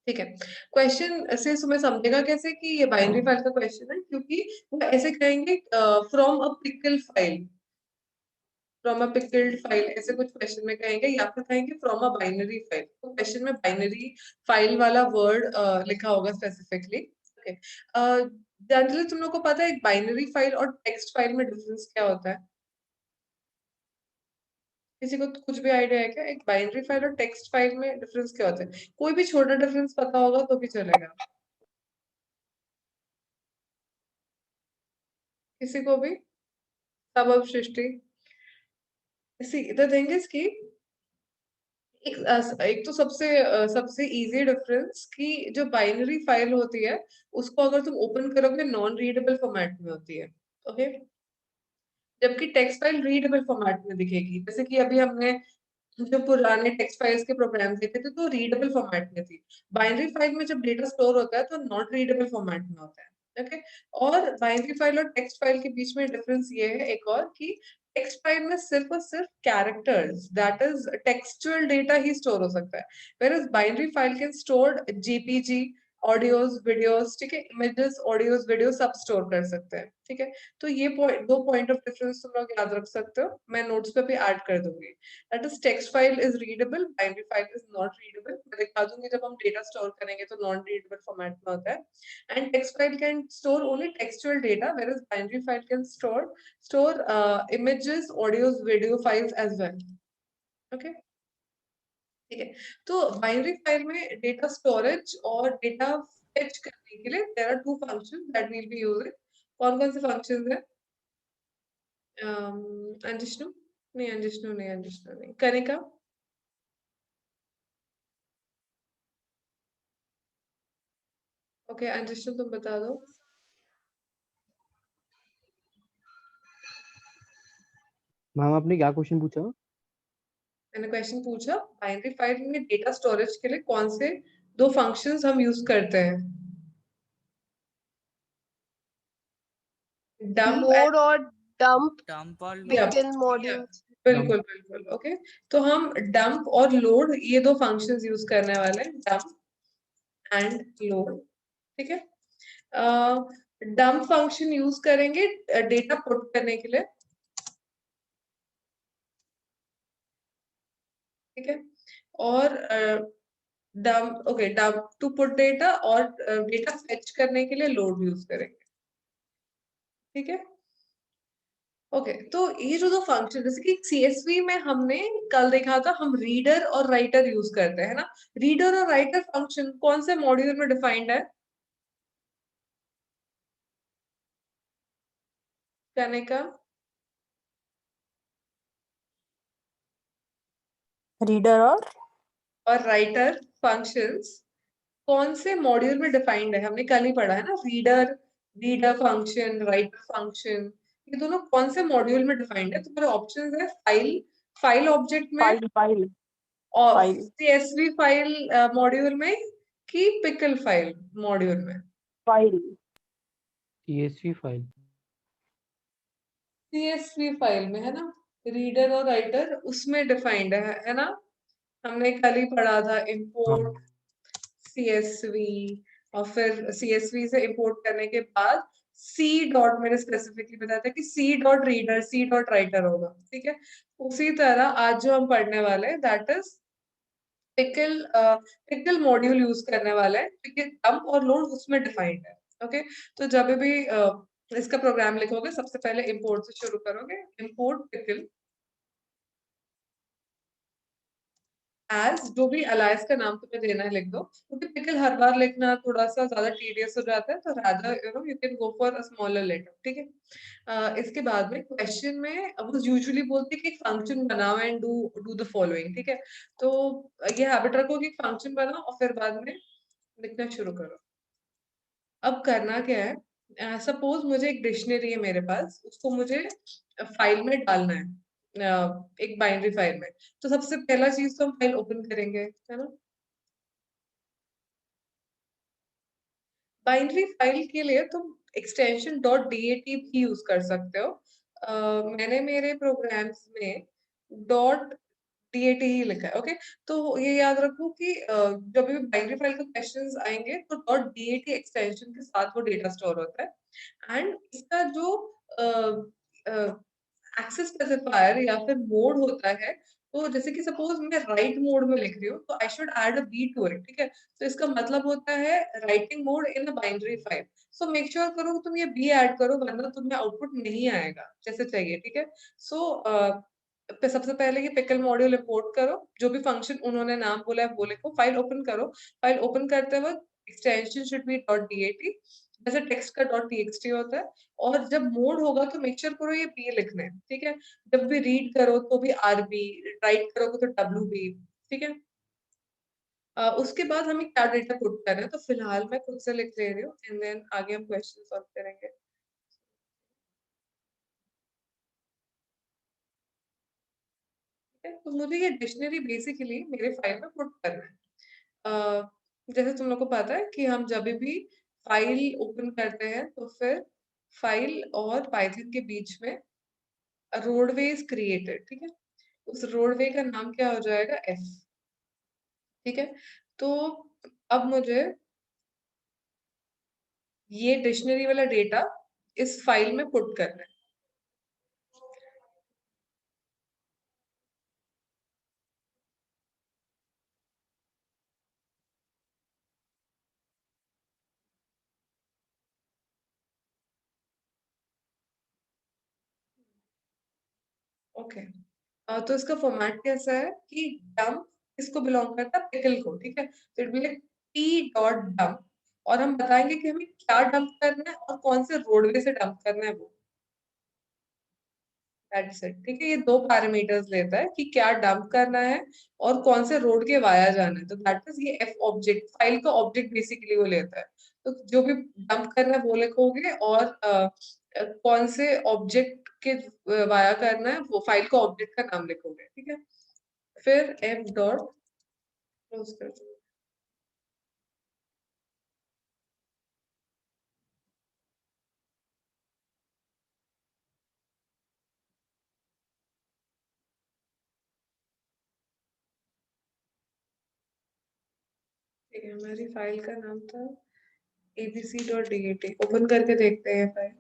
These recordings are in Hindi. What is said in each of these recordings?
ठीक है। क्वेश्चन से तुम्हें समझेगा कैसे कि ये बाइनरी फाइल का क्वेश्चन है, क्योंकि वो ऐसे कहेंगे from a pickle file, from a pickled file, ऐसे कुछ क्वेश्चन में कहेंगे, या फिर कहेंगे फ्रॉम अ बाइनरी फाइल। तो क्वेश्चन में बाइनरी फाइल वाला वर्ड लिखा होगा स्पेसिफिकली। ओके। जनरली तुम लोग को पता है एक बाइनरी फाइल और टेक्स्ट फाइल में डिफरेंस क्या होता है? किसी को कुछ भी आइडिया है क्या? एक बाइनरी फाइल और टेक्स्ट फाइल में डिफरेंस क्या होता है? कोई भी छोटा डिफरेंस पता होगा तो भी चलेगा, किसी को भी। सब अब सृष्टि। सी द थिंग इज कि एक तो सबसे इजी डिफरेंस कि जो बाइनरी फाइल होती है उसको अगर तुम ओपन करोगे नॉन रीडेबल फॉर्मेट में होती है। ओके। जबकि टेक्स्ट फाइल रीडेबल फॉर्मेट में दिखेगी, जैसे कि अभी हमने जो पुराने टेक्स्ट फाइल्स के प्रोग्राम देखे थे तो रीडेबल फॉर्मेट में थी। बाइनरी फाइल में जब डेटा स्टोर होता है तो नॉट रीडेबल फॉर्मेट में होता है। ओके। और बाइनरी फाइल और टेक्स्ट फाइल के बीच में डिफरेंस ये है एक और कि टेक्स्ट फाइल में सिर्फ और सिर्फ characters, that is textual data he store हो सकता है, whereas binary file can store JPG, audios, videos, ठीक है, इमेजेस, ऑडियोज, वीडियो सब स्टोर कर सकते हैं। ठीक है। तो ये दो पॉइंट ऑफ डिफरेंस तुम लोग याद रख सकते हो, मैं नोट्स पे भी ऐड कर दूंगी। That is text file is readable, binary file is not readable. मैं दिखा दूंगी जब हम डेटा स्टोर करेंगे तो नॉन रीडेबल फॉर्मेट में होता है। And text file can store only textual data, whereas binary file can store images, audios, video files as well. Okay. ठीक है। तो बाइनरी फाइल में डेटा स्टोरेज और डेटा फेच करने के लिए there are two functions that will be using. कौन कौन से फंक्शंस है? अंजिष्णु? नहीं, अंजिष्णु नहीं, अंजिष्णु नहीं, कनिका। ओके, अंजिष्णु तुम बता दो। मैम आपने क्या क्वेश्चन पूछा? मैंने क्वेश्चन पूछा बाइनरी फाइल में डेटा स्टोरेज के लिए कौन से दो फंक्शंस हम यूज करते हैं? डंप लोड और डंप डंप और पिकल लोड। मॉड्यूल्स। बिल्कुल बिल्कुल। ओके। तो हम डंप और लोड ये दो फंक्शंस यूज करने वाले हैं, डंप एंड लोड। ठीक है। डंप फंक्शन यूज करेंगे डेटा पुट करने के लिए। ठीक है। और dump, okay, dump to put data, और डेटा फेच करने के लिए लोड यूज करेंगे। ठीक है। ओके। तो ये जो दो फंक्शन, जैसे कि सीएसवी में हमने कल देखा था हम रीडर और राइटर यूज करते हैं ना। रीडर और राइटर फंक्शन कौन से मॉड्यूल में डिफाइंड है? कहने का रीडर और राइटर फंक्शंस कौन से मॉड्यूल में डिफाइंड है? हमने कल ही पढ़ा है ना, reader, reader function, writer function, ये दोनों कौन से मॉड्यूल में डिफाइंड है? तुम्हारे ऑप्शंस है फाइल, फाइल ऑब्जेक्ट में, फाइल फाइल और फाइल सीएसवी फाइल मॉड्यूल में, कि पिकल फाइल मॉड्यूल में? File CSV file. CSV file में है ना, रीडर और राइटर उसमें डिफाइंड है ना। हमने कल ही पढ़ा था हाँ इंपोर्ट सीएसवी, और फिर सीएसवी से इंपोर्ट करने के बाद सी डॉट, मैंने स्पेसिफिकली बताया था कि C dot reader, C dot writer होगा। ठीक है। उसी तरह आज जो हम पढ़ने वाले हैं that is pickle, pickle module use करने वाला है, ठीक है। डंप और लोड उसमें डिफाइंड है। ओके। तो जब भी इसका प्रोग्राम लिखोगे सबसे पहले इंपोर्ट से शुरू करोगे, इंपोर्ट पिकल एज, जो भी अलायस का नाम तुम्हें देना है लिख दो, क्योंकि पिकल हर बार लिखना थोड़ा सा ज्यादा टीडियस हो जाता है, तो rather you can go for a smaller letter. ठीक है। इसके बाद में क्वेश्चन में वो यूजुअली बोलते हैं कि एक फंक्शन बनाओ and do do the following. ठीक है। तो ये हैबिट रखो कि फंक्शन बनाओ और फिर बाद में लिखना शुरू करो। अब करना क्या है, सपोज मुझे एक डिक्शनरी है मेरे पास, उसको मुझे फाइल में डालना है, एक बाइनरी फाइल में। तो सबसे पहला चीज तो हम फाइल ओपन करेंगे, है ना। बाइनरी फाइल के लिए तुम एक्सटेंशन डॉट डीएटी भी यूज कर सकते हो। मैंने मेरे प्रोग्राम्स में डॉट DAT ही लिखा है। ओके, तो ये याद रखो कि जब भी बाइनरी फाइल के क्वेश्चंस आएंगे तो .dat एक्सटेंशन के साथ वो डेटा स्टोर होता है। एंड इसका जो एक्सेस स्पेसिफायर या फिर मोड होता है, तो जैसे कि सपोज मैं राइट मोड में लिख रही हूँ तो I should add a B to it, ठीक है। तो इसका मतलब होता है writing mode in a binary file. So make sure करो कि तुम ये बी ऐड करो, वरना तुम्हें आउटपुट नहीं आएगा जैसे चाहिए, ठीक है। सो सबसे पहले ये पिकल मॉड्यूल इंपोर्ट करो, जो भी फंक्शन उन्होंने नाम बोला है वो लिखो, फाइल ओपन करो। फाइल ओपन करते वक्त एक्सटेंशन शुड बी .dat, जैसे टेक्स्ट का .txt होता है। और जब मोड होगा तो मेक श्योर करो ये बी लिखना है, ठीक है। जब भी रीड करो तो भी RB, राइट करोगे तो WB, ठीक है। उसके बाद हमें क्या डेटा पुट करना है, तो फिलहाल मैं खुद से लिख ले रही हूँ एंड देन आगे हम क्वेश्चन सॉल्व करेंगे। ठीक है, तो मुझे ये डिक्शनरी बेसिकली मेरे फाइल में पुट करना है। जैसे तुम लोग को पता है कि हम जब भी फाइल ओपन करते हैं तो फिर फाइल और पाइथन के बीच में रोडवे इज क्रिएटेड, ठीक है। उस रोडवे का नाम क्या हो जाएगा, F, ठीक है। तो अब मुझे ये डिक्शनरी वाला डेटा इस फाइल में पुट करना है। ओके, तो इसका फॉर्मेट कैसा है कि डंप किसको बिलोंग करता है, पिकल को, ठीक है। तो इट विल P.dump, और हम बताएंगे कि हमें क्या डंप करना है और कौन से रोडवे से डंप करना है वो। दैट्स इट, ठीक है। ये दो पैरामीटर्स लेता है कि क्या डंप करना है और कौन से रोड के वाया जाना है। तो दैट इज ये F ऑब्जेक्ट, फाइल का ऑब्जेक्ट बेसिकली वो लेता है। तो जो भी डंप करना है वो लिखोगे, और कौन से ऑब्जेक्ट के वाया करना है वो फाइल का ऑब्जेक्ट का नाम लिखोगे, ठीक है। फिर F डॉट क्लोज कर दो। ठीक है, हमारी फाइल का नाम था abc.dat। ओपन करके देखते हैं फाइल।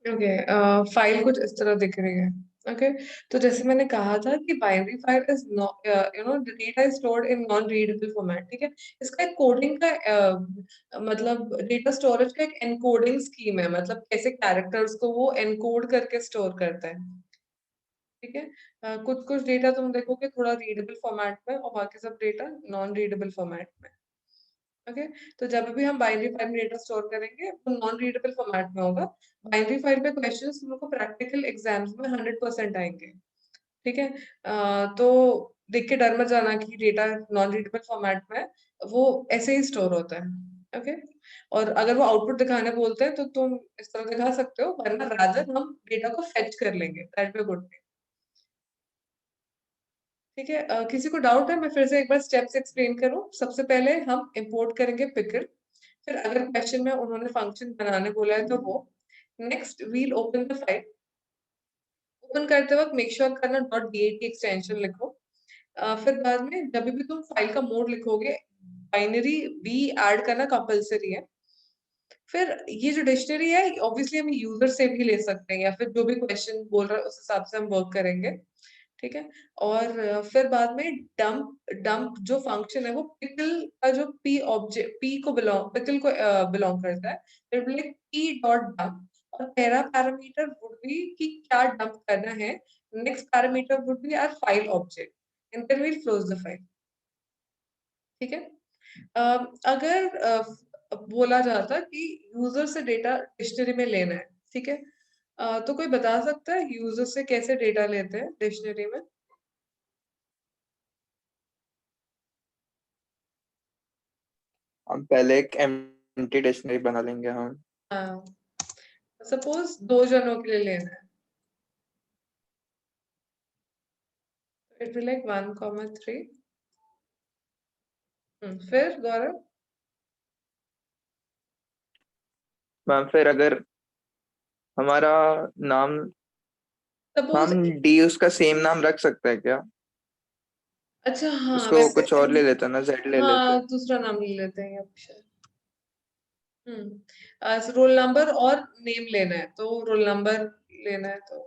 ओके, फाइल कुछ इस तरह दिख रही है। ओके, तो जैसे मैंने कहा था कि binary file is data is stored in non readable format, ठीक है। इसका एक कोडिंग का मतलब डेटा स्टोरेज का एक एनकोडिंग स्कीम है, मतलब कैसे कैरेक्टर्स को वो एनकोड करके स्टोर करता है, ठीक है। कुछ कुछ डेटा तुम देखोगे थोड़ा रीडेबल फॉर्मेट में और बाकी सब डेटा नॉन रीडेबल फॉर्मेट में। ओके, तो जब भी हम बाइनरी फाइल में डेटा स्टोर करेंगे वो नॉन रीडेबल फॉर्मेट में होगा। बाइनरी फाइल पे क्वेश्चंस तुम लोग को प्रैक्टिकल एग्जाम्स में 100% आएंगे, ठीक है। तो देख के डर मत जाना कि डेटा नॉन रीडेबल फॉर्मेट में है, वो ऐसे ही स्टोर होता है। ओके, और अगर वो आउटपुट दिखाने बोलते हैं तो तुम इस तरह दिखा सकते हो, वरना रादर हम डेटा को फेच कर लेंगे, दैट बी गुड। ठीक है, किसी को डाउट है, मैं फिर से एक बार स्टेप्स एक्सप्लेन करूं। सबसे पहले हम इंपोर्ट करेंगे पिकल, फिर अगर क्वेश्चन में उन्होंने फंक्शन बनाने बोला है तो वो। Next we'll open the file. ओपन करते वक्त मेक श्योर करना .dat एक्सटेंशन लिखो। फिर बाद में जब भी तुम फाइल का मोड लिखोगे, बाइनरी बी ऐड करना कंपलसरी है। फिर ये जो डिक्शनरी है ऑब्वियसली हम यूजर से भी ले सकते हैं, या फिर जो भी क्वेश्चन बोल रहा है उस हिसाब से हम वर्क करेंगे, ठीक है। और फिर बाद में डंप डंप जो फंक्शन है वो पिकल का जो पी ऑब्जेक्ट, पी को बिलोंग, पिकल को बिलोंग करता है। फिर बोले पी डॉट डंप, और पहला पैरामीटर वुड बी कि क्या डंप करना है। Next parameter would be our file object, and then we'll close the file, ठीक है। अगर बोला जाता कि यूजर से डेटा डिक्शनरी में लेना है, ठीक है। तो कोई बता सकता है यूजर से कैसे डेटा लेते हैं डिक्शनरी में? हम पहले एक एम्प्टी डिक्शनरी बना लेंगे हम। हाँ, सपोज 2 जनों के लिए लेना है, इट विल लाइक 1,3। फिर गौरव? मैम फिर अगर हमारा नाम, सपोज, मैम डी उसका सेम नाम रख सकता है क्या? अच्छा हाँ, उसको वैसे कुछ और ले लेता ना, जेड ले लेते। हाँ, दूसरा नाम ले लेते हैं अक्षर। रोल नंबर और नेम लेना है तो रोल नंबर लेना है तो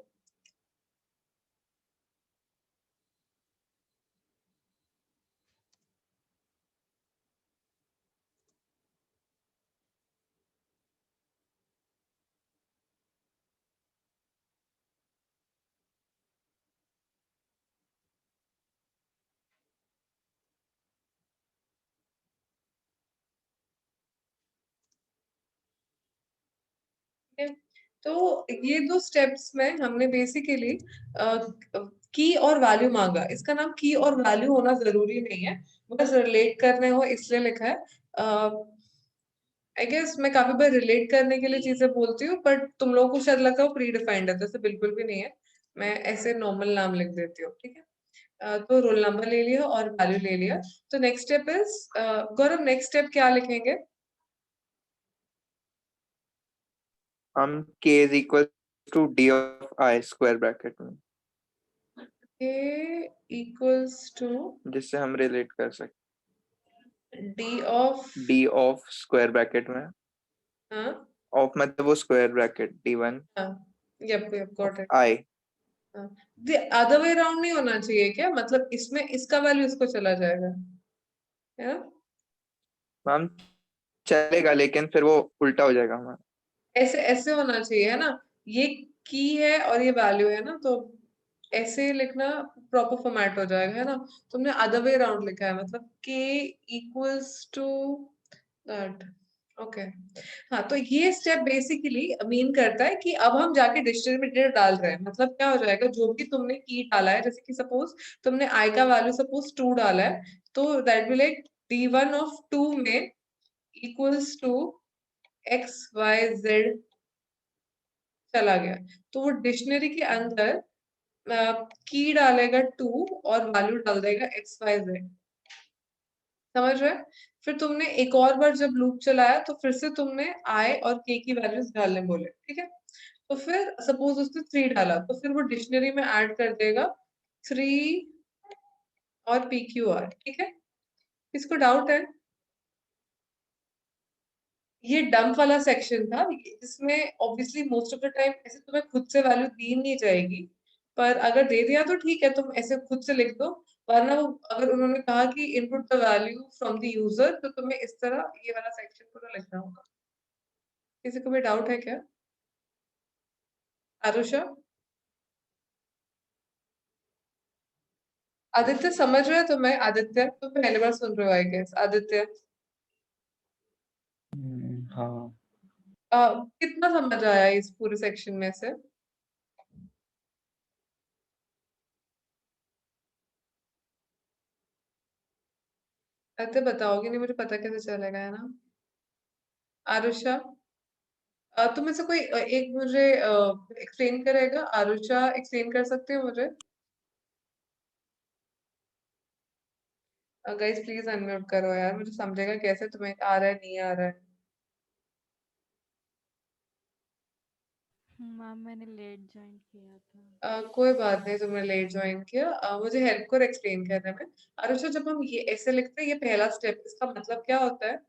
ठीक है। तो ये 2 स्टेप्स में हमने बेसिकली की और वैल्यू मांगा। इसका नाम की और वैल्यू होना जरूरी नहीं है, बस रिलेट करने हो इसलिए लिखा है। आई गेस मैं काफी बार रिलेट करने के लिए चीजें बोलती हूँ, बट तुम लोगों को शायद लगता है प्री डिफाइंड है, तो ऐसे बिल्कुल भी नहीं है। मैं ऐसे नॉर्मल नाम लिख देती हूँ, ठीक है। तो रोल नंबर ले लिया और वैल्यू ले लिया। तो next step is, Gaurav next step क्या लिखेंगे? हम k is equal to D of I square bracket में, k इक्वल्स टू जिससे हम रिलेट कर सकते। D of, D of square bracket में, हाँ ऑफ मतलब वो स्क्वायर ब्रैकेट, D1 हाँ, yup yup got it. I. The other way round नहीं होना चाहिए क्या? मतलब इसमें इसका वैल्यू इसको चला जाएगा, है ना? मैम चलेगा, लेकिन फिर वो उल्टा हो जाएगा हमारा। ऐसे ऐसे होना चाहिए, है ना? ये की है और ये वैल्यू है ना, तो ऐसे लिखना प्रॉपर फॉर्मेट हो जाएगा, है ना? तुमने अदर वे राउंड लिखा है, मतलब k equals to that. Okay. हाँ, तो ये स्टेप बेसिकली मीन करता है कि अब हम जाके डिक्शनरी में डेटा डाल रहे हैं। मतलब क्या हो जाएगा, जो भी तुमने की डाला है, जैसे कि सपोज तुमने आई का वैल्यू सपोज 2 डाला है, तो that will like D1 of 2 में इक्वल्स टू XYZ चला गया। तो वो डिक्शनरी के अंदर की डालेगा 2 और वैल्यू डाल देगा XYZ। समझ रहे? फिर तुमने एक और बार जब लूप चलाया तो फिर से तुमने आई और के की वैल्यूज डालने बोले, ठीक है। तो फिर सपोज उसने 3 डाला, तो फिर वो डिक्शनरी में ऐड कर देगा 3 और PQR, ठीक है। इसको डाउट है? ये डंप वाला सेक्शन था, जिसमें obviously most of the time ऐसे तुम्हें खुद से वैल्यू दी नहीं जाएगी, पर अगर दे दिया तो ठीक है, तुम ऐसे खुद से लिख दो। वरना अगर उन्होंने कहा कि input the value from the user, तो तुम्हें इस तरह ये वाला सेक्शन पूरा लिखना होगा। किसी को भी डाउट है क्या? आरुषा? आदित्य समझ रहे हो? तुम्हें आदित्य, तुम पहली बार सुन रहे हो आई गेस। आदित्य, हाँ। कितना समझ आया इस पूरे सेक्शन में से? आदित्य बताओगे नहीं, मुझे पता कैसे चलेगा, है ना? आरुषा, तुम में से कोई एक मुझे एक्सप्लेन करेगा? आरुषा एक्सप्लेन कर सकते हो मुझे? गाइस प्लीज अनम्यूट करो यार, मुझे समझेगा कैसे तुम्हें आ रहा है नहीं आ रहा है। मैम मैंने लेट ज्वाइन किया था। कोई बात नहीं, तुमने लेट ज्वाइन किया। मुझे हेल्प करो एक्सप्लेन करने में। आरुषा, जब हम ये ऐसे लिखते हैं, ये पहला स्टेप, इसका मतलब क्या होता है?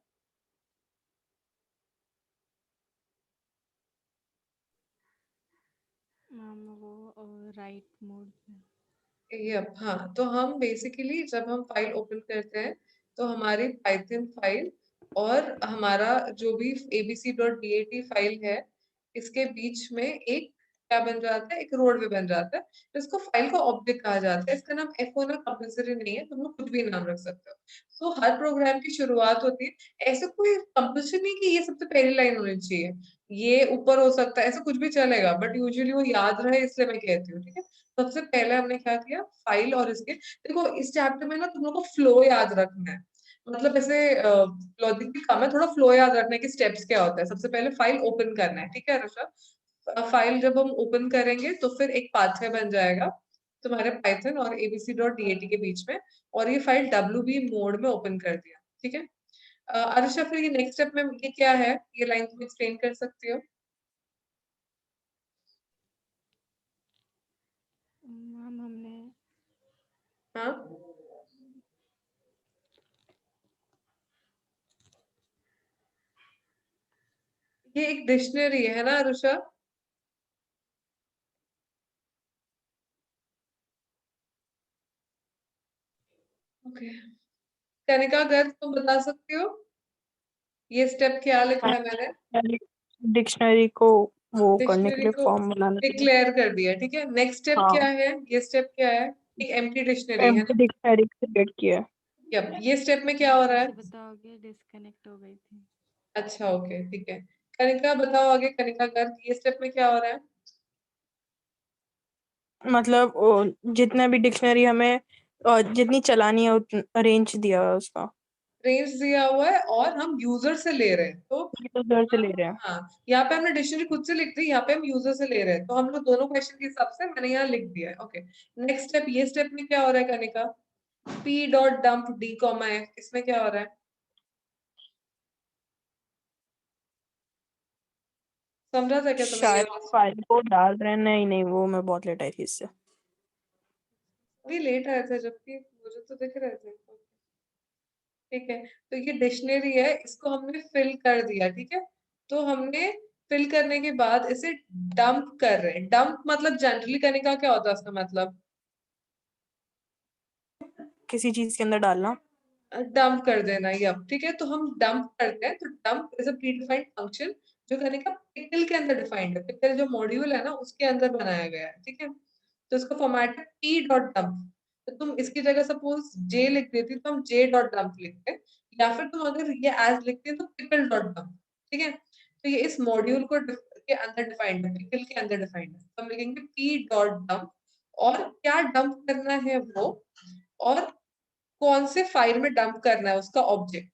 मैम वो राइट मोड में। यप, हाँ, तो हम बेसिकली जब हम फाइल ओपन करते हैं, तो हमारी पाइथन फाइल और हमारा जो भी abc.dat फाइल है, इसके बीच में एक क्या बन जाता है, एक रोडवे बन जाता है। तो इसको फाइल का ऑब्जेक्ट कहा जाता है। इसका नाम एफ होना कंपल्सरी नहीं है, तुम लोग कुछ भी नाम रख सकते हो। तो हर प्रोग्राम की शुरुआत होती है, ऐसे कोई कंपल्सरी नहीं कि ये सबसे पहली लाइन होनी चाहिए, ये ऊपर हो सकता है, ऐसा कुछ भी चलेगा, बट यूजुअली वो याद रहे इसलिए मैं कहती हूँ, ठीक है। सबसे पहले हमने क्या किया, फाइल और इसके, देखो इस चैप्टर में ना तुम लोग को फ्लो याद रखना है, मतलब ऐसे लॉजिक भी कम है, थोड़ा फ्लो याद रखने के स्टेप्स क्या होता है। सबसे पहले फाइल ओपन करना है, ठीक है ऋषभ। फाइल जब हम ओपन करेंगे तो फिर एक पाथवे बन जाएगा तुम्हारे पाइथन और abc.dat के बीच में, और ये फाइल wb मोड में ओपन कर दिया, ठीक है। अर्षा फिर ये नेक्स्ट स्टेप में ये क्या है, ये लाइन तुम एक्सप्लेन कर सकती हो? मैम हमने हाँ, ये एक डिक्शनरी है ना अर्षा? ओके, कनिका गर्ग तुम बता सकती हो ये स्टेप क्या लिखा है मैंने? डिक्शनरी को वो करने के डिक्शनरी लिए को फॉर्म बनाने के लिए। डिक्लेयर कर दिया, ठीक है। नेक्स्ट स्टेप हाँ, क्या है, ये स्टेप क्या है? एक एम्प्टी डिक्शनरी है एम्प्टी ना? डिक्शनरी क्रिएट किया है। यप, ये स्टेप में क्या हो रहा फिर से है? बताओगे, डिस्कनेक्ट हो गई थी। अच्छा, ओके, ठीक है। कनिका बताओ आगे, कनिका गर्ग ये स्टेप में क्या हो रहा है? मतलब जितने भी डिक्शनरी हमें जितनी चलानी है रेंज दिया हुआ है उसका, रेंज दिया हुआ है और हम यूजर से ले रहे हैं, तो यूजर से ले रहे हैं। हाँ, यहाँ पे हमने डिक्शनरी खुद से लिख दी, यहाँ पे हम यूजर से ले रहे हैं, तो हम लोग दोनों क्वेश्चन के हिसाब से मैंने यहाँ लिख दिया है। ओके, नेक्स्ट स्टेप, ये स्टेप में क्या हो रहा है Kanika? p dot dump d comma f, इसमें क्या हो रहा है? समझा था क्या तुम्हें ये शायद वाला? फाइल को डाल रहे हैं, नहीं नहीं वो मैं बहुत लेट आई थी इससे। भी लेट आए थे जबकि मुझे तो दिख रहे थे, ठीक है। तो ये डिक्शनरी है, इसको हमने फिल कर दिया, ठीक है। तो हमने फिल करने के बाद इसे डंप कर रहे हैं। डंप मतलब जनरली करने का क्या होता है उसका मतलब? किसी चीज के अंदर डालना। डंप कर देना, यप, ठीक है। तो हम डंप करते हैं, तो dump is a pre defined function जो करने का पिकल के अंदर डिफाइंड है, पिकल जो मॉड्यूल है ना उसके अंदर बनाया गया है, ठीक है। तो इसका फॉर्मेट है p डॉट डंप। तो तुम इसकी जगह सपोज j लिख देती तो हम j डॉट डंप लिखते हैं, या फिर तुम अगर ये एज लिखते हैं तो पिकल डॉट डंप, ठीक है। तो ये इस मॉड्यूल को के अंदर डिफाइंड है, पिकल के अंदर डिफाइंड है, तो हम लिखेंगे p डॉट डंप, और क्या डंप करना है वो, और कौन से फाइल में डंप करना है उसका ऑब्जेक्ट।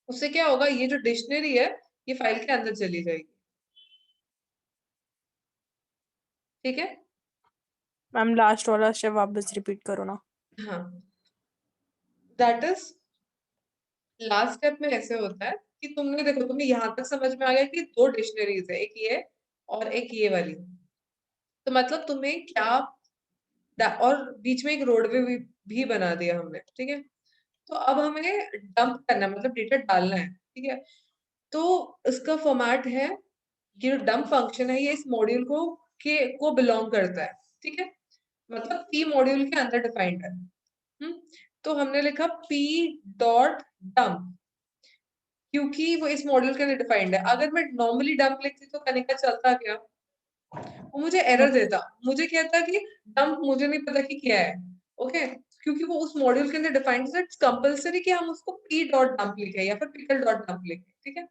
उससे क्या होगा, ये जो डिक्शनरी है ये फाइल के अंदर चली जाएगी, ठीक है। मैम लास्ट वाला स्टेप वापस रिपीट करो ना। हाँ, दैट इज लास्ट स्टेप में ऐसे होता है कि तुमने देखो, तुम्हें यहाँ तक समझ में आ गया कि दो डिक्शनरीज है, एक ये और एक ये वाली। तो मतलब तुम्हें क्या, और बीच में एक रोडवे भी बना दिया हमने, ठीक है। तो अब हमें डंप करना है, मतलब डेटा डालना है, ठीक है। तो इसका फॉर्मेट है, ये जो डंप फंक्शन है ये इस मॉड्यूल को बिलोंग करता है, ठीक है। मतलब p मॉड्यूल के अंदर डिफाइंड है। तो हमने लिखा p डॉट डंप, क्योंकि वो इस मॉड्यूल के अंदर डिफाइंड है। अगर मैं नॉर्मली डंप लिखती तो कनिका चलता क्या, वो मुझे एरर देता, मुझे कहता कि डंप मुझे नहीं पता कि क्या है, ओके। क्योंकि वो उस मॉड्यूल के अंदर डिफाइंड है, इट्स कंपलसरी कि हम उसको p डॉट डंप लिखें या फिर पिकल डॉट डंप लिखें, ठीक है।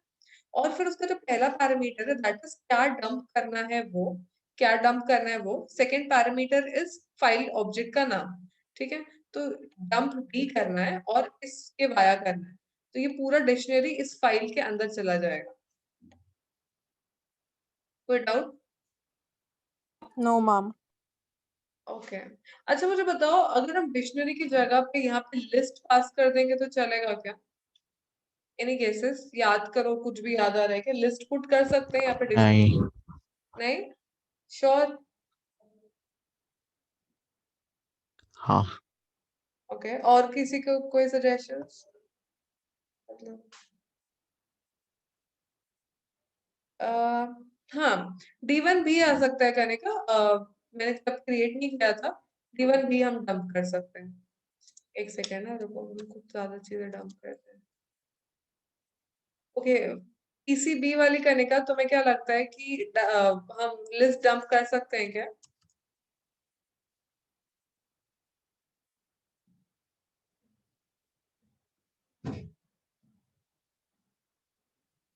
और फिर उसका जो पहला पैरामीटर है दैट इज क्या डंप करना है वो, क्या डंप करना है वो। Second parameter is file object का नाम, ठीक है। तो डंप डी करना है और इसके वाया करना है, तो ये पूरा डिक्शनरी इस फाइल के अंदर चला जाएगा। कोई डाउट? No ma'am. ओके, अच्छा मुझे बताओ, अगर हम डिक्शनरी की जगह पे यहाँ पे लिस्ट पास कर देंगे तो चलेगा क्या? एनी केसेस, याद करो, कुछ भी याद आ रहा है क्या? लिस्ट पुट कर सकते हैं यहाँ पे डिक्शनरी? नहीं। नहीं, श्योर? हाँ। ओके, और किसी को कोई सजेशंस? मतलब हाँ, D1 भी आ सकता है करने का, मैंने तब क्रिएट नहीं किया था। D1 भी हम डंप कर सकते हैं। एक सेकेंड ना, रुको, हम कुछ ज्यादा चीजें डंप करते हैं। ओके, पीसीबी वाली कनिका, तुम्हें क्या लगता है कि हम लिस्ट डंप कर सकते हैं क्या?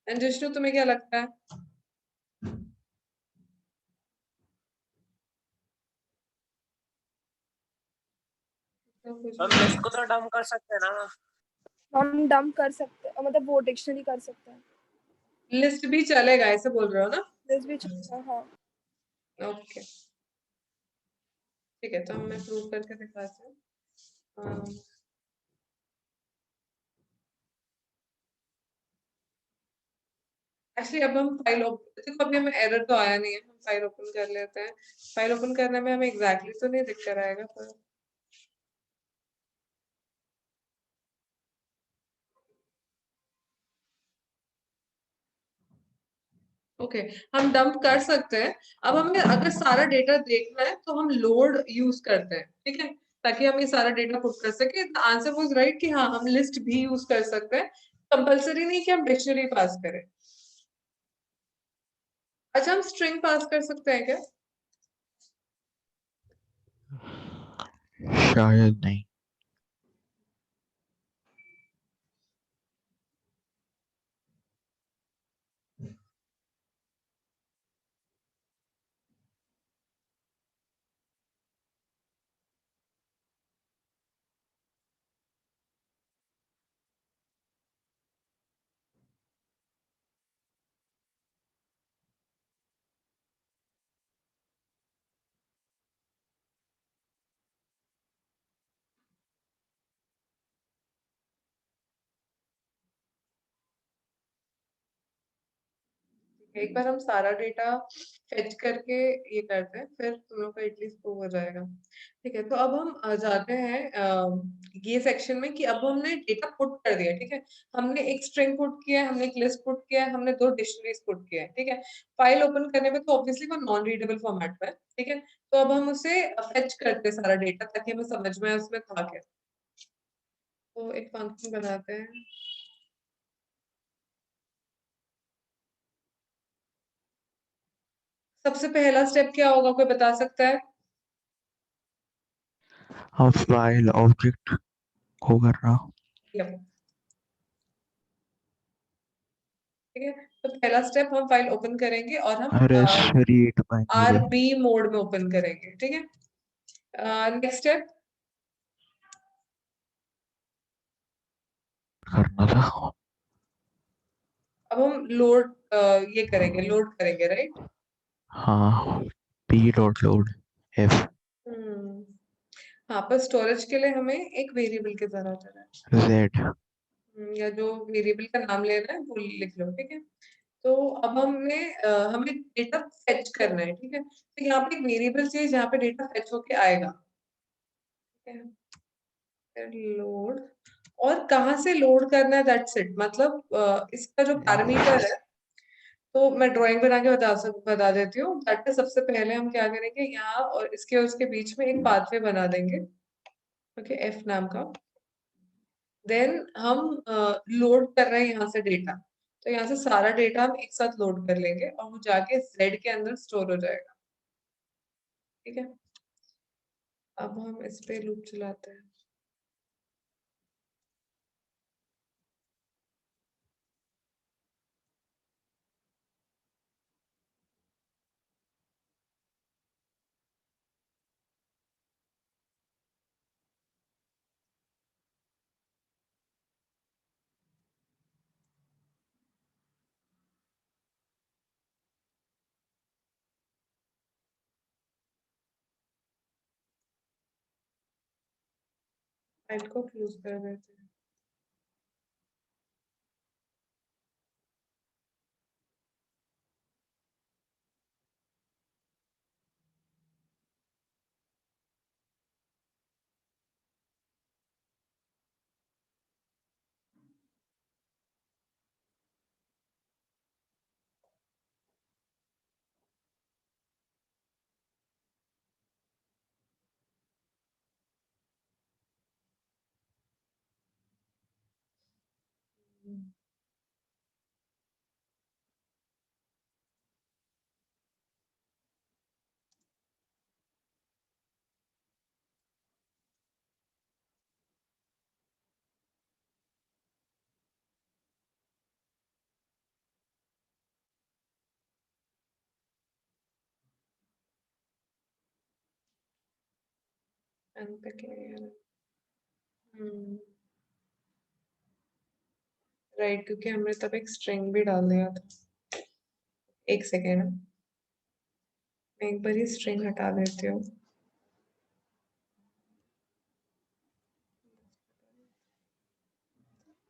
एंड जिष्णु, तुम्हें क्या लगता है? हम लिस्ट को तो डंप कर सकते हैं ना। हम डंप कर सकते हैं, मतलब वो डिक्शनरी कर सकते हैं। लिस्ट भी चलेगा, ऐसे बोल रहे हो ना? लिस्ट भी चलेगा, हाँ। ओके, ठीक है, तो मैं प्रूव करके दिखाती हूँ। एक्चुअली अब हम देखो अभी हमें एरर तो आया नहीं है, हम फाइल ओपन कर लेते हैं। फाइल ओपन करने में हमें एग्जैक्टली तो नहीं दिख कर आएगा, पर ओके, हम डंप कर सकते हैं। अब हमें अगर सारा डेटा देखना है तो हम लोड यूज करते हैं, ठीक है, ताकि हम ये सारा डेटा पुट कर सके। द आंसर वाज राइट कि हाँ, हम लिस्ट भी यूज कर सकते हैं, कंपलसरी नहीं कि हम डिक्शनरी पास करें। अच्छा, हम स्ट्रिंग पास कर सकते हैं क्या? शायद नहीं। एक बार हम सारा डेटा फेच करके ये करते हैं, फिर तुम लोग का एटलीस्ट प्रूव हो जाएगा। ठीक है, तो अब हम जाते हैं ये सेक्शन में कि अब हमने डेटा पुट कर दिया। ठीक है, हमने एक स्ट्रिंग पुट किया है, हमने एक लिस्ट पुट किया है, हमने 2 डिक्शनरीज पुट किया है। ठीक है, फाइल ओपन करने में तो ऑब्वियसली वो नॉन रीडेबल फॉर्मेट में है। ठीक है, तो अब हम उसे फेच करते हैं सारा डेटा, ताकि हमें समझ में आए उसमें था क्या। तो एक फंक्शन बनाते हैं। सबसे पहला स्टेप क्या होगा, कोई बता सकता है? हम फाइल ऑब्जेक्ट को करना। ठीक है, तो पहला स्टेप, हम फाइल ओपन करेंगे और हम अरे रीड बाइनरी आरबी मोड में ओपन करेंगे। ठीक है, नेक्स्ट स्टेप, करना था। अब हम लोड ये करेंगे, लोड करेंगे, राइट? हाँ, पी डॉट लोड एफ हम्म, हाँ, पर स्टोरेज के लिए हमें एक वेरिएबल की जरूरत है। जेड। या जो वेरिएबल का नाम लेना है वो लिख लो। ठीक है, तो अब हमें डेटा फेच करना है। ठीक है, तो यहाँ पे एक वेरिएबल चाहिए जहाँ पे डेटा फेच होके आएगा। ठीक है, लोड, और कहाँ से लोड करना है, दैट्स इट। मतलब इसका जो पैरामीटर है, तो मैं ड्राइंग बना के बता देती हूँ। दैट इज, सबसे पहले हम क्या करेंगे, यहाँ और उसके बीच में एक पाथवे बना देंगे, ओके, एफ नाम का। देन हम लोड कर रहे हैं यहाँ से डेटा, तो यहाँ से सारा डेटा हम एक साथ लोड कर लेंगे और वो जाके जेड के अंदर स्टोर हो जाएगा। ठीक है, अब हम इस पे लूप चलाते हैं। फाइल को क्लोज कर देते हैं। राइट, क्योंकि हमने तब एक स्ट्रिंग भी डाल दिया था। एक सेकेंड, मैं एक बार ही स्ट्रिंग हटा देती हूँ।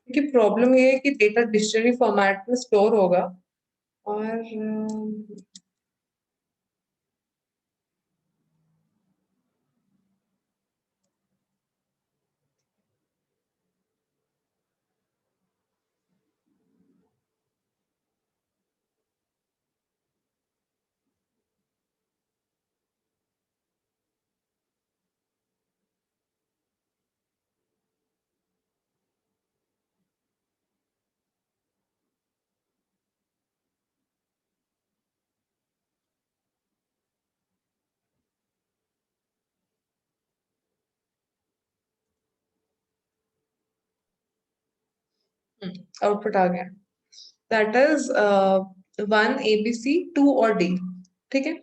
क्योंकि प्रॉब्लम ये है कि डेटा डिक्शनरी फॉर्मेट में स्टोर होगा और आउटपुट आ गया। दैट इज 1 ABC 2 और D। ठीक है,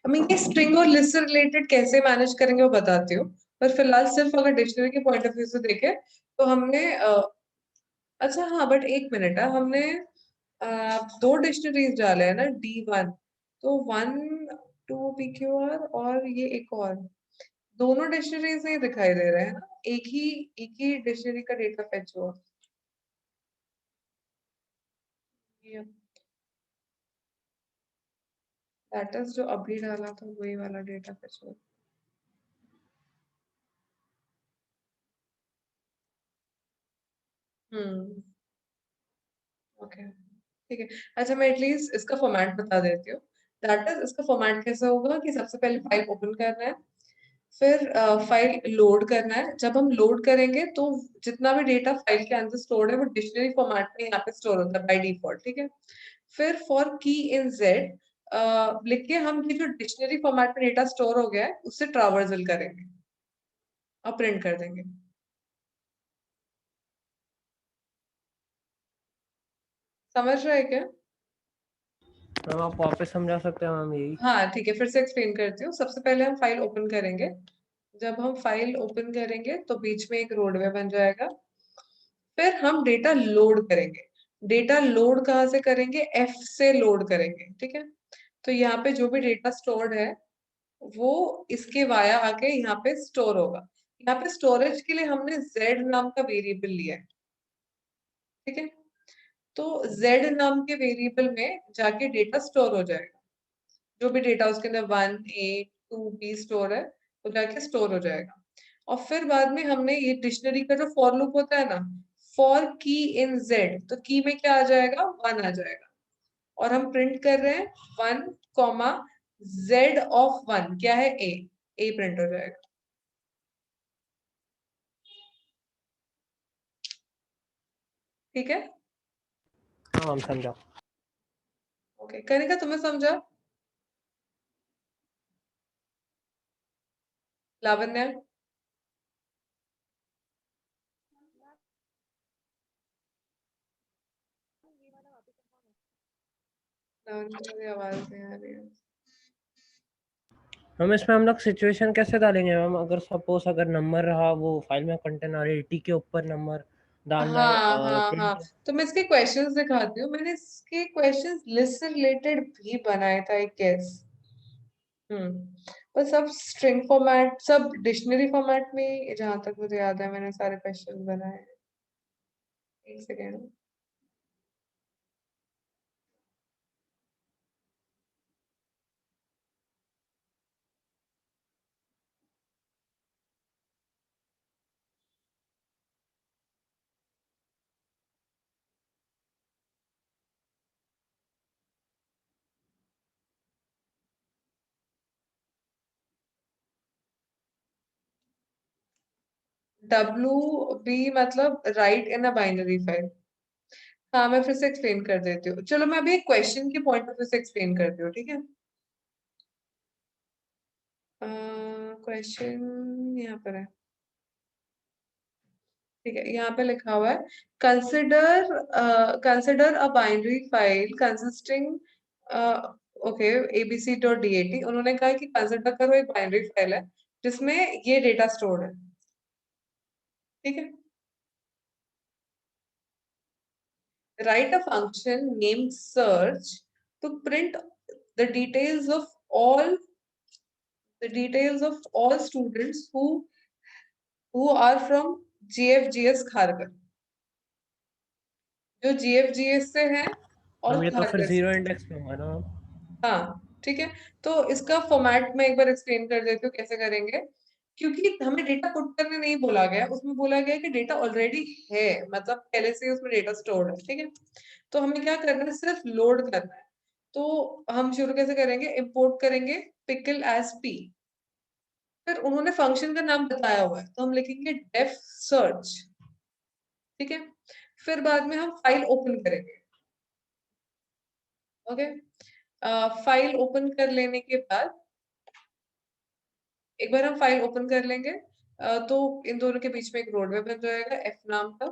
अब मैं ये स्ट्रिंग और लिस्ट से रिलेटेड कैसे मैनेज करेंगे वो बताती हूँ, पर फिलहाल सिर्फ अगर डिक्शनरी के पॉइंट ऑफ व्यू से देखें तो हमने अच्छा हाँ, बट एक मिनट है, हमने दो डिक्शनरीज डाले हैं ना, D1, तो 1 2 PQR और ये एक और, दोनों डिक्शनरीज नहीं दिखाई दे रहे हैं ना, एक ही डिक्शनरी का डेटा फेच हुआ। दैट इज जो अभी डाला था वही वाला डेटा फेच हुआ। ओके, ठीक है। अच्छा, मैं एटलीस्ट इसका फॉर्मेट बता देती हूँ। दैट इज, इसका फॉर्मेट कैसा होगा कि सबसे पहले फाइल ओपन करना है, फिर फाइल लोड करना है। जब हम लोड करेंगे तो जितना भी डेटा फाइल के अंदर स्टोर्ड है वो डिक्शनरी फॉर्मेट में यहाँ पे स्टोर होता है बाय डिफॉल्ट। ठीक है, फिर फॉर की इन जेड लिख के हम ये जो डिक्शनरी फॉर्मेट में डेटा स्टोर हो गया है उससे ट्रावर्सल करेंगे और प्रिंट कर देंगे। समझ रहे हैं क्या? मैम आप वापस समझा सकते हैं मैम यही? हाँ ठीक है, फिर से एक्सप्लेन करती हूँ। सबसे पहले हम फाइल ओपन करेंगे। जब हम फाइल ओपन करेंगे तो बीच में एक रोडवे बन जाएगा। फिर हम डेटा लोड करेंगे। डेटा लोड कहाँ से करेंगे? एफ से लोड करेंगे। ठीक है, तो यहाँ पे जो भी डेटा स्टोर्ड है वो इसके वाया आके यहाँ पे स्टोर होगा। यहाँ पे स्टोरेज के लिए हमने z नाम का वेरिएबल लिया है। ठीक है, तो z नाम के वेरिएबल में जाके डेटा स्टोर हो जाएगा। जो भी डेटा उसके अंदर 1A 2B स्टोर है वो जाके स्टोर हो जाएगा। और फिर बाद में हमने ये डिक्शनरी का जो फॉर लूप होता है ना, फॉर की इन जेड, तो की में क्या आ जाएगा? 1 आ जाएगा। और हम प्रिंट कर रहे हैं 1 कॉमा जेड ऑफ 1, क्या है? ए प्रिंट हो जाएगा। ठीक है, हाँ मैम समझा। ओके। कनिका तुम्हें समझा? लावण्य? लावण्य की आवाज नहीं आ रही है। मैम इसमें हम लोग सिचुएशन कैसे डालेंगे मैम? अगर सपोज अगर नंबर रहा, वो फाइल में कंटेंट आ रही टी के ऊपर नंबर डालना है हाँ और हाँ हाँ, प्रिंट। तो मैं इसके क्वेश्चंस दिखाती हूँ। मैंने इसके क्वेश्चंस लिस्ट से रिलेटेड भी बनाए था, आई गेस। पर सब स्ट्रिंग फॉर्मेट, सब डिक्शनरी फॉर्मेट में, जहां तक मुझे याद है मैंने सारे क्वेश्चंस बनाए हैं। एक सेकेंड। WB मतलब right in a binary file. हाँ, मैं फिर से एक्सप्लेन कर देती हूँ। चलो मैं अभी एक क्वेश्चन के पॉइंट ऑफ व्यू से एक्सप्लेन करती हूँ, ठीक है? क्वेश्चन यहाँ पर है। ठीक है, यहाँ पे लिखा हुआ है consider a binary file consisting okay ABC.dat। उन्होंने कहा कि कंसिडर करो एक बाइनरी फाइल है जिसमें ये डेटा स्टोर्ड है, ठीक है। Write a function named search to print the details of all students who are from GFGS Kharghar, जो GFGS से हैं और मैम ये तो फिर खारगर से। जीरो इंडेक्स पे होगा ना। हाँ ठीक है, तो इसका फॉर्मेट में एक बार एक्सप्लेन कर देती हूँ कैसे करेंगे। क्योंकि हमें डेटा पुट करने नहीं बोला गया, उसमें बोला गया कि डेटा ऑलरेडी है, मतलब पहले से ही उसमें डेटा स्टोर्ड है, ठीक है। तो हमें क्या करना है, सिर्फ लोड करना है। तो हम शुरू कैसे करेंगे, इंपोर्ट करेंगे पिकल एज पी, फिर उन्होंने फंक्शन का नाम बताया हुआ है तो हम लिखेंगे डेफ सर्च, ठीक है। फिर बाद में हम फाइल ओपन करेंगे, ओके। फाइल ओपन कर लेने के बाद एक बार हम फाइल ओपन कर लेंगे तो इन दोनों के बीच में एक रोडवे बन जाएगा एफ नाम का,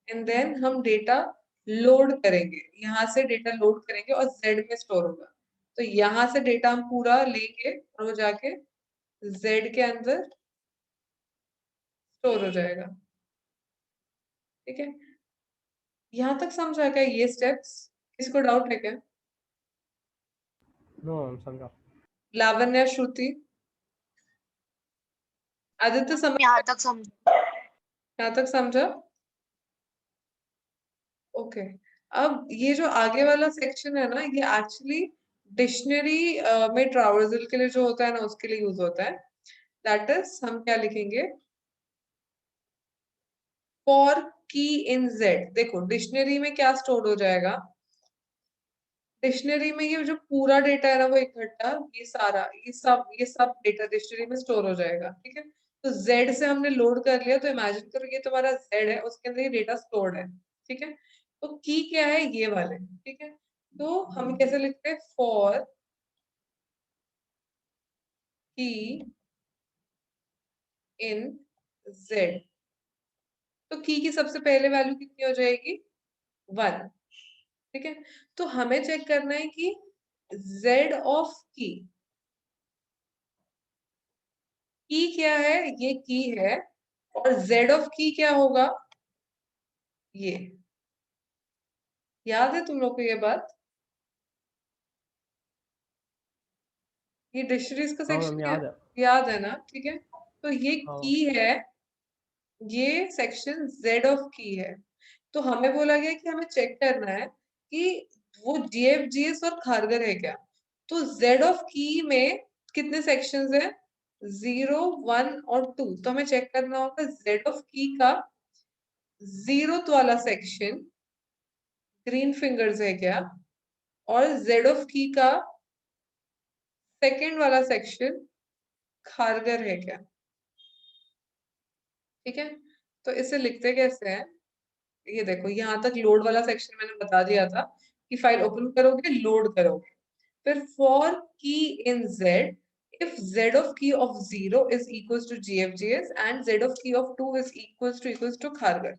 एंड देन हम डेटा लोड करेंगे, यहाँ से डेटा लोड करेंगे और जेड में स्टोर होगा। तो यहाँ से डेटा हम पूरा लेंगे और वो जाके जेड के अंदर स्टोर हो जाएगा, ठीक है। यहाँ तक समझा क्या ये स्टेप्स? किसी को डाउट है क्या? नो मैम समझा। लावण्या, श्रुति, आदित्य समझ, यहाँ तक समझ। यहाँ तक समझा? ओके। अब ये जो आगे वाला सेक्शन है ना, ये एक्चुअली डिक्शनरी में ट्रावर्सल के लिए जो होता है ना, उसके लिए यूज होता है। दैट इज हम क्या लिखेंगे, फॉर की इन जेड। देखो डिक्शनरी में क्या स्टोर हो जाएगा, डिक्शनरी में ये जो पूरा डेटा है ना वो इकट्ठा, ये सारा ये सब डेटा डिक्शनरी में स्टोर हो जाएगा, ठीक है। तो जेड से हमने लोड कर लिया, तो इमेजिन करो ये तुम्हारा जेड है, उसके अंदर ये डेटा स्टोर्ड है, ठीक है। तो की क्या है, ये वाले, ठीक है। तो हम कैसे लिखते हैं, फॉर की इन जेड। तो की सबसे पहले वैल्यू कितनी हो जाएगी, 1, ठीक है। तो हमें चेक करना है कि जेड ऑफ की क्या है, ये की है, और जेड ऑफ की क्या होगा, ये। याद है तुम लोग को ये बात? ये डिक्शनरीज का हाँ सेक्शन मैम क्या याद है। याद है ना, ठीक है। तो ये हाँ की है, ये सेक्शन जेड ऑफ की है। तो हमें बोला गया कि हमें चेक करना है कि वो जीएफजीएस और खारगर है क्या। तो जेड ऑफ की में कितने सेक्शंस हैं, 0, 1 और 2। तो हमें चेक करना होगा जेड ऑफ की का 0th वाला सेक्शन ग्रीन फिंगर्स है क्या, और जेड ऑफ की का सेकंड वाला सेक्शन खारगर है क्या, ठीक है। तो इसे लिखते कैसे हैं, ये देखो यहाँ तक लोड वाला सेक्शन मैंने बता दिया था कि फाइल ओपन करोगे लोड करोगे, फिर फॉर की इन Z if z of key of 0 is equals to GFGS and z of key of 2 is equals to Kharghar.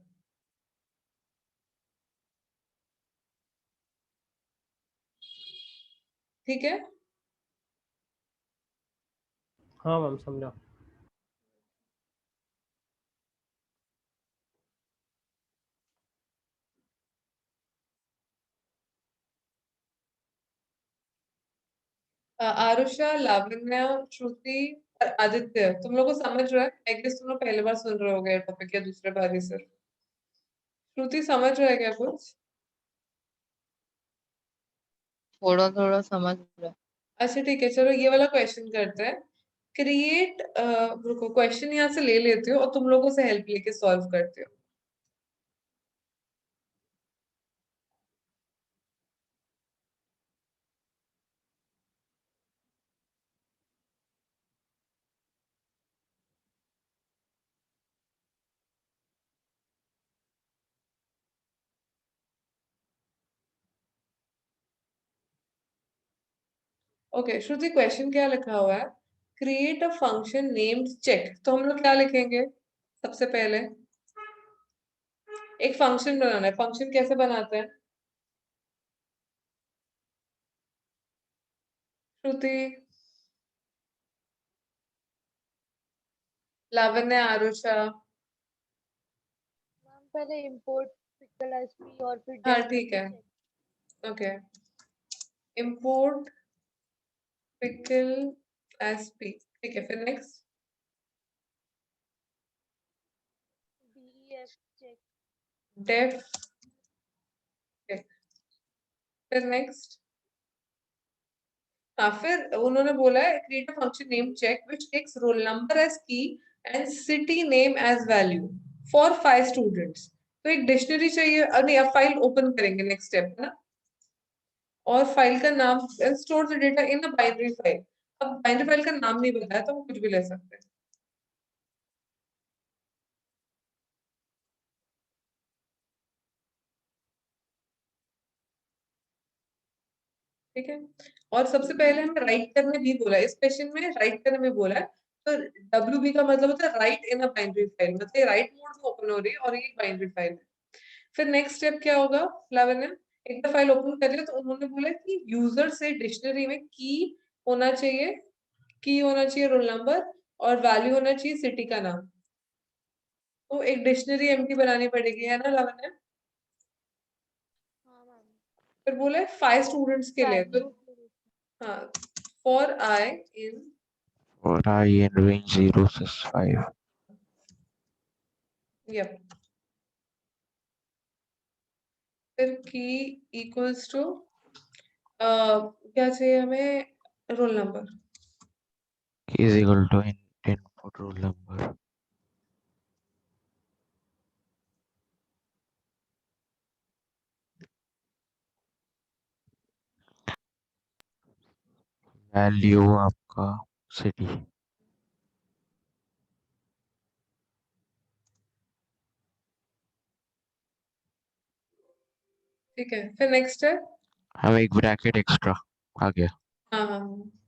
ठीक है, हाँ मैम समझा। आरुषा, लावण्या, श्रुति और आदित्य, तुम लोग को समझ रहा है? आई गेस तुम लोग पहली बार सुन रहे होगे टॉपिक या दूसरे बार ही सर। श्रुति समझ रहा है क्या कुछ? थोड़ा थोड़ा समझ रहा है। अच्छा ठीक है, चलो ये वाला क्वेश्चन करते हैं। क्रिएट, रुको क्वेश्चन यहाँ से ले लेती हूँ और तुम लोगों से हेल्प लेके सॉल्व करती हूँ। ओके श्रुति, क्वेश्चन क्या लिखा हुआ है, create a function named check. तो हम लोग क्या लिखेंगे, सबसे पहले एक फंक्शन बनाना है। फंक्शन कैसे बनाते हैं श्रुति? लावण्य, आरुषा। मैम पहले इंपोर्ट पिकल एसपी और फिर हाँ डेफ ठीक है, check। Okay. Import pickle as p, ठीक है। फिर नेक्स्ट DEF check। डेफ, फिर नेक्स्ट। हाँ, फिर उन्होंने बोला है create a function name check which takes roll number as key and city name as value for 5 students. तो एक डिक्शनरी चाहिए। नहीं, अब फाइल ओपन करेंगे, नेक्स्ट स्टेप है ना। और फाइल का नाम store the data in a binary file. अब बाइनरी फाइल का नाम नहीं बताया तो हम कुछ भी ले सकते हैं। ठीक है। और सबसे पहले हमें राइट करने भी बोला है, इस क्वेश्चन में राइट करने में बोला है। तो WB का मतलब होता है right in a binary file, मतलब ये राइट मोड में ओपन हो रही है और ये बाइनरी फाइल है। फिर नेक्स्ट स्टेप क्या होगा लावण्य? एक बार फाइल ओपन कर लिया तो उन्होंने बोला कि यूजर से डिक्शनरी में की होना चाहिए, की होना चाहिए रोल नंबर, और वैल्यू होना चाहिए सिटी का नाम। तो एक डिक्शनरी एम्प्टी बनानी पड़ेगी, है ना लावण्य? हाँ मैम। फिर बोले 5 स्टूडेंट्स के लिए, तो वैल्यू हाँ, for I in for I in range 0 to 5. Yup, फिर की इक्वल्स टू क्या चाहिए हमें, roll number. Key is equal to input roll number. Value आपका city. ठीक है, फिर नेक्स्ट है। अब एक ब्रैकेट एक्स्ट्रा आ गया। हाँ हाँ हाँ।